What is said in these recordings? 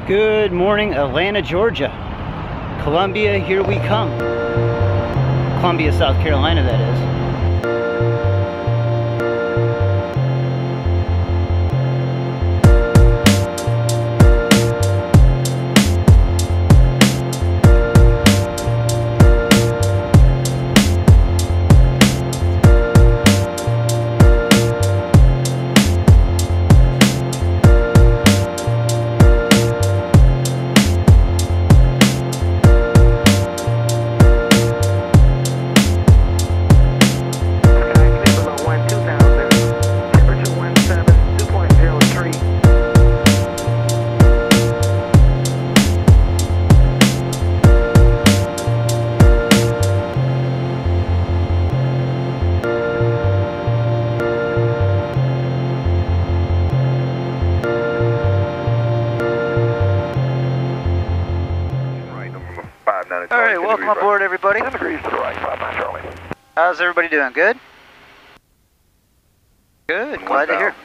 Good morning, Atlanta, Georgia. Columbia, here we come. Columbia, South Carolina, that is. Alright, welcome aboard everybody. 10 degrees to the right, 59 Charlie. How's everybody doing? Good? Good, glad to hear.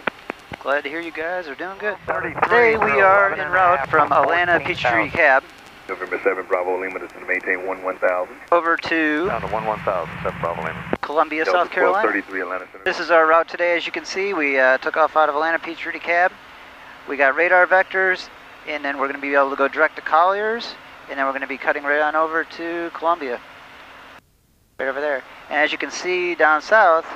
Glad to hear you guys are doing good. Today we are en route from Atlanta Peachtree Cab. November 7 Bravo Lima, this is to maintain 11,000. Over to Down to 11,000, 7 Bravo Lima. Columbia, South Carolina. 33 Atlanta Center. This is our route today. As you can see, we took off out of Atlanta Peachtree Cab. We got radar vectors, and then we're going to be able to go direct to Colliers. And then we're going to be cutting right on over to Columbia, right over there. And as you can see down south,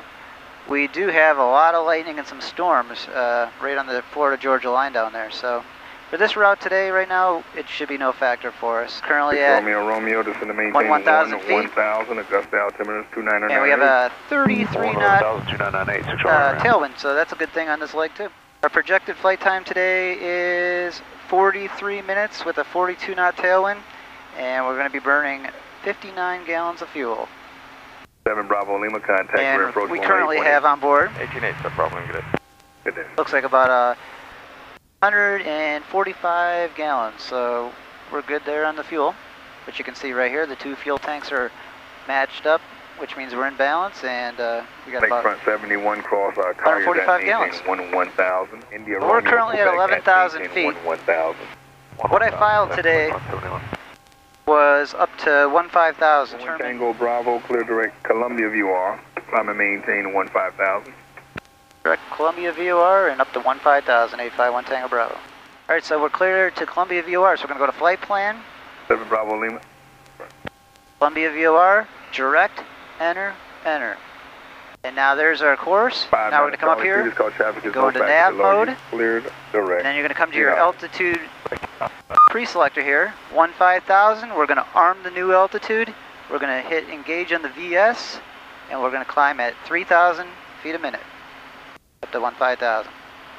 we do have a lot of lightning and some storms right on the Florida-Georgia line down there. So for this route today, right now, it should be no factor for us. Currently at Romeo, this is to maintain 1,000 feet. 1,000, Augusta altimeter is 2998. And we have a 33 knot 2998, tailwind, so that's a good thing on this leg too. Our projected flight time today is 43 minutes with a 42 knot tailwind, and we're going to be burning 59 gallons of fuel. 7 Bravo Lima, contact. And we currently have on board 18-8, 7 Bravo Lima, good day. Good day. Looks like about 145 gallons, so we're good there on the fuel. But you can see right here, the two fuel tanks are matched up, which means we're in balance, and we got about front 71 cross 145 gallons. 1,000. India we're currently at 11,000 feet. 1,000. What I filed today was up to 15,000. Tango Bravo, clear direct Columbia VOR. Climb and maintain 15,000. Direct Columbia VOR and up to 15,000, 851 Tango Bravo. Alright, so we're clear to Columbia VOR, so we're going to go to flight plan. 7 Bravo Lima. Columbia VOR, direct, enter, enter. And now there's our course. Now we're going to come up here, go into nav mode, cleared direct. and then you're going to come to your altitude pre-selector here, 15,000. We're going to arm the new altitude. We're going to hit engage on the VS, and we're going to climb at 3,000 feet a minute, up to 15,000.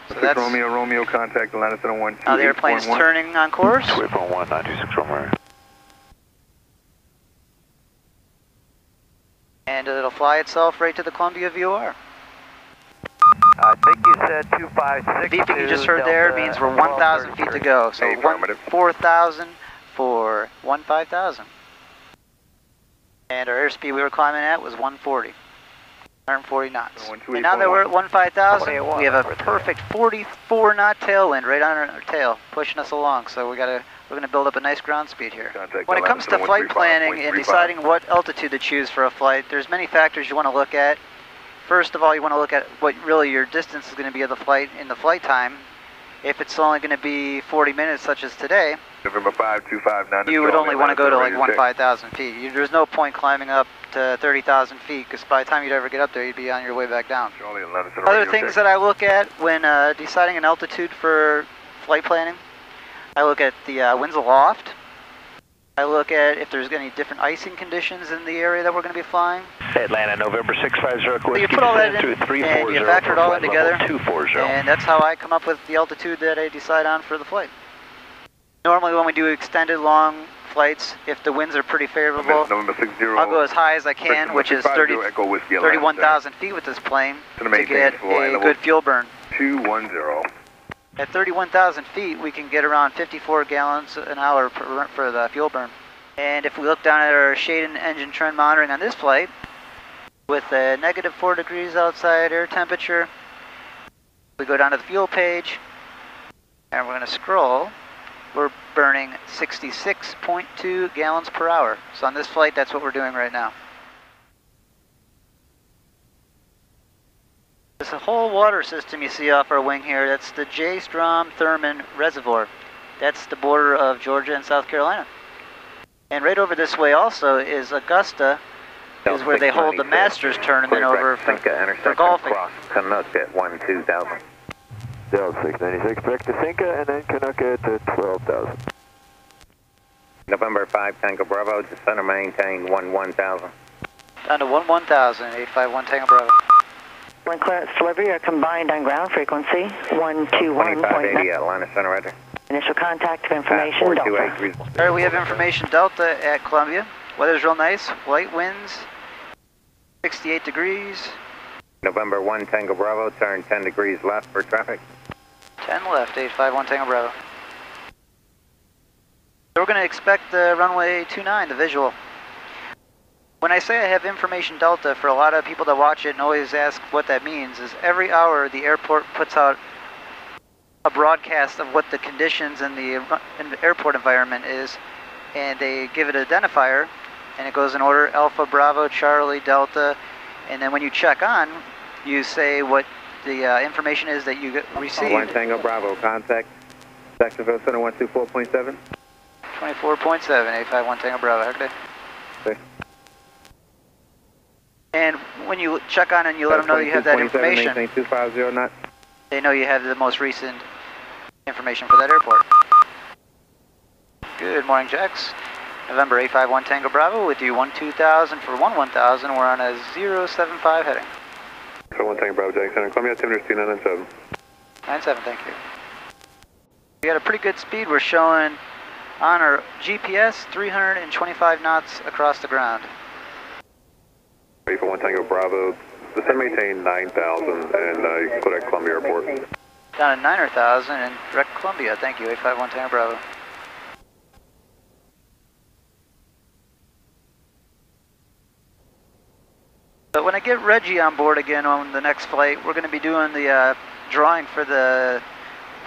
So that's Romeo, contact Atlanta Center 1. Now the airplane's turning on course. Swift on 1926 Romeo. And it'll fly itself right to the Columbia VOR. I think you said 256. The beeping you just heard there means we're 1,000 feet to go. So 4,000 for 15,000. And our airspeed we were climbing at was 140. 140 knots. And now that we're at 15,000, we have a perfect 44 knot tailwind right on our tail, pushing us along. So we're going to build up a nice ground speed here. When it comes to flight planning and deciding what altitude to choose for a flight, there's many factors you want to look at. First of all, you want to look at what really your distance is going to be of the flight in the flight time. If it's only going to be 40 minutes, such as today, November 525, you would only want to go to like 15,000 feet. There's no point climbing up to 30,000 feet, because by the time you'd ever get up there, you'd be on your way back down. Other things that I look at when deciding an altitude for flight planning, I look at the winds aloft. I look at if there's any different icing conditions in the area that we're going to be flying. Atlanta, November 650. So you put all that in, and you factor it all in together, 240. And that's how I come up with the altitude that I decide on for the flight. Normally when we do extended long flights, if the winds are pretty favorable, I'll go as high as I can, which is 31,000 feet with this plane, to get a good fuel burn. 210. At 31,000 feet, we can get around 54 gallons an hour for the fuel burn. And if we look down at our shade and engine trend monitoring on this flight, with a -4 degrees outside air temperature, we go down to the fuel page, and we're going to scroll. we're burning 66.2 gallons per hour. So on this flight, that's what we're doing right now. This whole water system you see off our wing here, that's the J. Strom Thurman Reservoir. That's the border of Georgia and South Carolina. And right over this way also is Augusta, is where they hold the Masters tournament over for golfing. Cross Canuck at 12,000. Delta 696, back to Cinca and then Canuck at 12,000. November 5 Tango Bravo, descend and maintain 11,000. Down to 11,000, 851 Tango Bravo. One clearance delivery are combined on ground frequency 121.9. 2580 Atlanta Center, Roger. Initial contact of information Delta. Alright, we have information Delta at Columbia. Weather's real nice, light winds, 68 degrees. November 1 Tango Bravo, turn 10 degrees left for traffic. 10 left, 851 Tango Bravo. So we're going to expect the runway 29, the visual. When I say I have information Delta, for a lot of people that watch it and always ask what that means, is every hour the airport puts out a broadcast of what the conditions in the airport environment is, and they give it an identifier, and it goes in order: Alpha, Bravo, Charlie, Delta, and then when you check on, you say what the information is that you received. 1 Tango Bravo, contact Jacksonville Center 124.7. 24.7, 851 Tango Bravo, okay. Okay. And when you check on and you let them know you have that information, Maintain 250 knots. they know you have the most recent information for that airport. Good morning, Jax. November 851 Tango Bravo with you 12,000 for 11,000. We're on a 075 heading. So 1 Tango Bravo, Jackson. Columbia, altimeter 2997. 97, thank you. We got a pretty good speed. We're showing on our GPS 325 knots across the ground. 841 Tango Bravo, descend maintain 9,000 and you can put at Columbia Airport. Down at 9,000 and direct Columbia. Thank you, 851 Tango Bravo. But when I get Reggie on board again on the next flight, we're going to be doing the drawing for the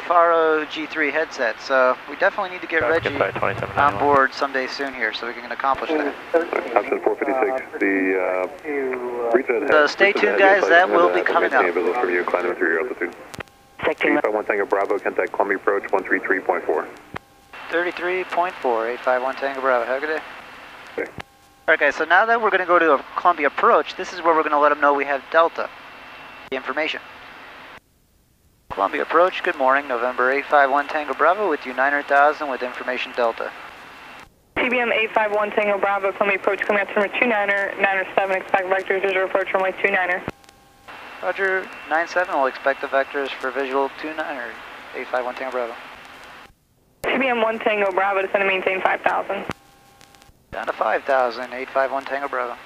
Faro G3 headset. So we definitely need to get Reggie on board someday soon here so we can accomplish that. Option 456, So stay tuned, guys, that will be coming up. From you, climbing through your altitude. 851 Tango Bravo, contact Columbia approach 133.4. 33.4, 851 Tango Bravo. Have a good day. Okay. Alright guys, so now that we're going to go to a Columbia approach, this is where we're going to let them know we have Delta, the information. Columbia approach, good morning, November 851 Tango Bravo with you 900,000 with information Delta. CBM 851 Tango Bravo, Columbia approach coming out to number 29er, 97, expect vectors, visual approach runway 29er. Roger, 97, we'll expect the vectors for visual 29er, 851 Tango Bravo. CBM 1 Tango Bravo, descend and maintain 5,000. Down to 5,000, 851 Tango Bravo.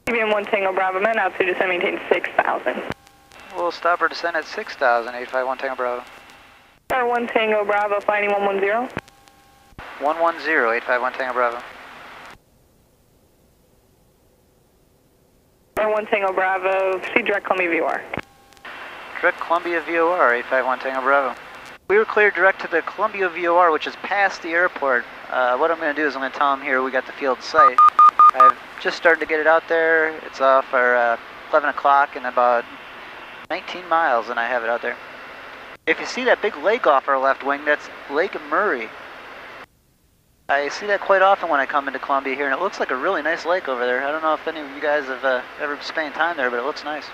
CBM 1 Tango Bravo, man altitude, descend and maintain 6,000. We'll stop our descent at 6,000, 851 Tango Bravo. Star 1 Tango Bravo, flying 110. 110, 851 Tango Bravo. Star 1 Tango Bravo, proceed direct Columbia VOR. Direct Columbia VOR, 851 Tango Bravo. We were cleared direct to the Columbia VOR, which is past the airport. What I'm going to do is I'm going to tell them here we got the field sight. I've just started to get it out there. It's off our 11 o'clock in about 19 miles, and I have it out there. If you see that big lake off our left wing, that's Lake Murray. I see that quite often when I come into Columbia here, and it looks like a really nice lake over there. I don't know if any of you guys have ever spent time there, but it looks nice.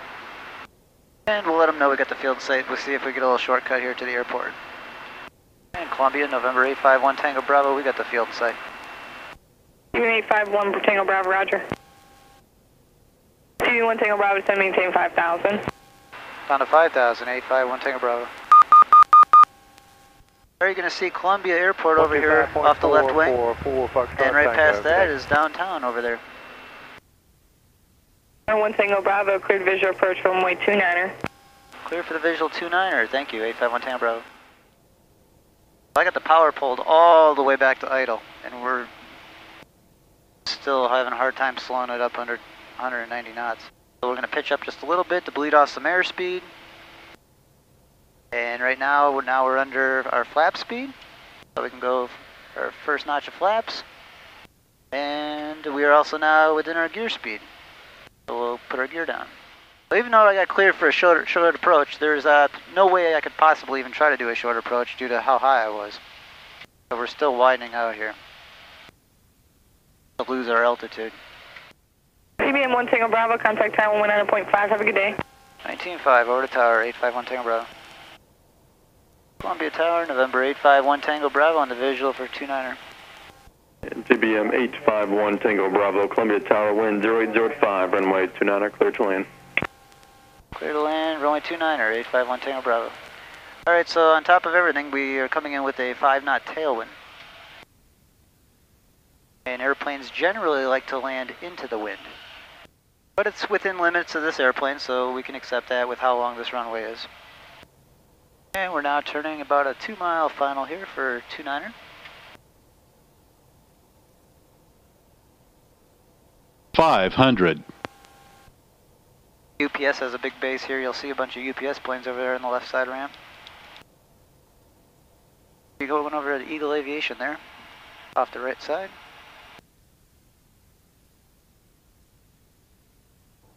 And we'll let them know we got the field sight. We'll see if we get a little shortcut here to the airport. And Columbia, November 851 Tango Bravo, we got the field sight. 851 Tango Bravo, roger. CV1 Tango Bravo, descend and maintain 5,000. Down to 5,000, 851 Tango Bravo. Are you going to see Columbia Airport over here off the left wing? And right past that is downtown over there. 1 Tango Bravo, cleared visual approach runway 29er. Clear for the visual 29er, thank you, 851 Tango Bravo. I got the power pulled all the way back to idle, and we're still having a hard time slowing it up under 190 knots. So we're going to pitch up just a little bit to bleed off some airspeed. And right now, we're under our flap speed. So we can go our first notch of flaps. And we are also now within our gear speed. So we'll put our gear down. So even though I got cleared for a short approach, there's no way I could possibly even try to do a short approach due to how high I was. So we're still widening out here. We'll lose our altitude. CBM 1 Tango Bravo, contact tower 19.5, have a good day. 19.5, over to tower, 851 Tango Bravo. Columbia Tower, November 851 Tango Bravo on the visual for 29er. TBM 851 Tango Bravo, Columbia Tower, wind 0805, runway 29er, clear to land. Clear to land, runway 29er, 851 Tango Bravo. Alright, so on top of everything, we are coming in with a 5-knot tailwind. And airplanes generally like to land into the wind. But it's within limits of this airplane, so we can accept that with how long this runway is. And we're now turning about a 2-mile final here for 29er. 500. UPS has a big base here. You'll see a bunch of UPS planes over there on the left side ramp. You go one over to Eagle Aviation there, off the right side.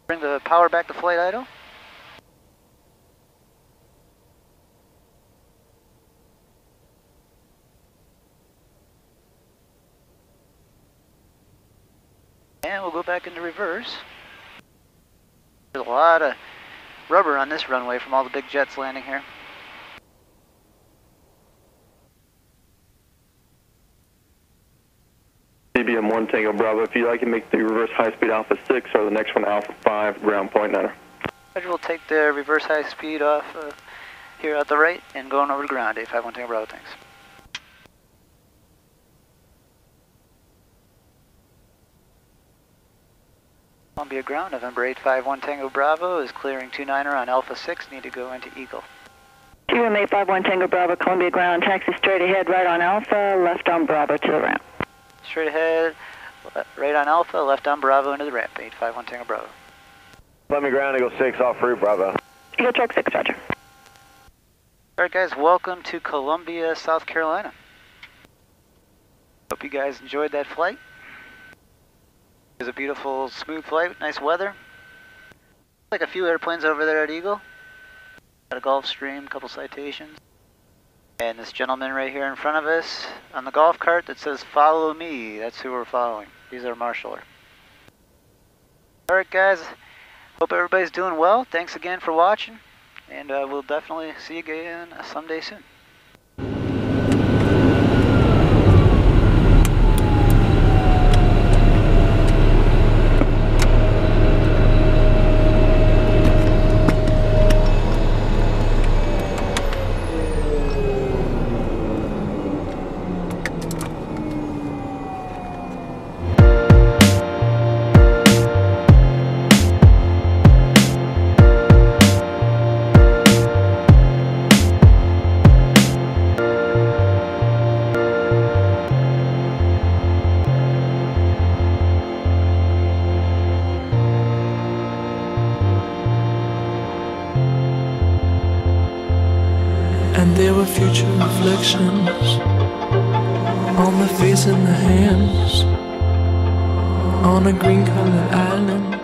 Bring the power back to flight idle. And we'll go back into reverse. There's a lot of rubber on this runway from all the big jets landing here. TBM 1 Tango Bravo, if you like, you make the reverse high speed Alpha 6 or the next one Alpha 5, ground point 9er. We'll take the reverse high speed off here at the right and going over to ground, 851 Tango Bravo, thanks. Columbia ground, November 851 Tango Bravo is clearing 29er on Alpha 6, need to go into Eagle. TBM 851 Tango Bravo, Columbia ground, taxi straight ahead, right on Alpha, left on Bravo to the ramp. Straight ahead, right on Alpha, left on Bravo into the ramp, 851 Tango Bravo. Columbia ground, Eagle 6 off route, Bravo. Eagle Truck 6, roger. Alright guys, welcome to Columbia, South Carolina. Hope you guys enjoyed that flight. It was a beautiful, smooth flight with nice weather. Like a few airplanes over there at Eagle. Got a Gulfstream, a couple citations. And this gentleman right here in front of us on the golf cart that says, "Follow me," that's who we're following. He's our marshaller. Alright guys, hope everybody's doing well. Thanks again for watching. And we'll definitely see you again someday soon. And there were future reflections on the face and the hands on a green-colored island.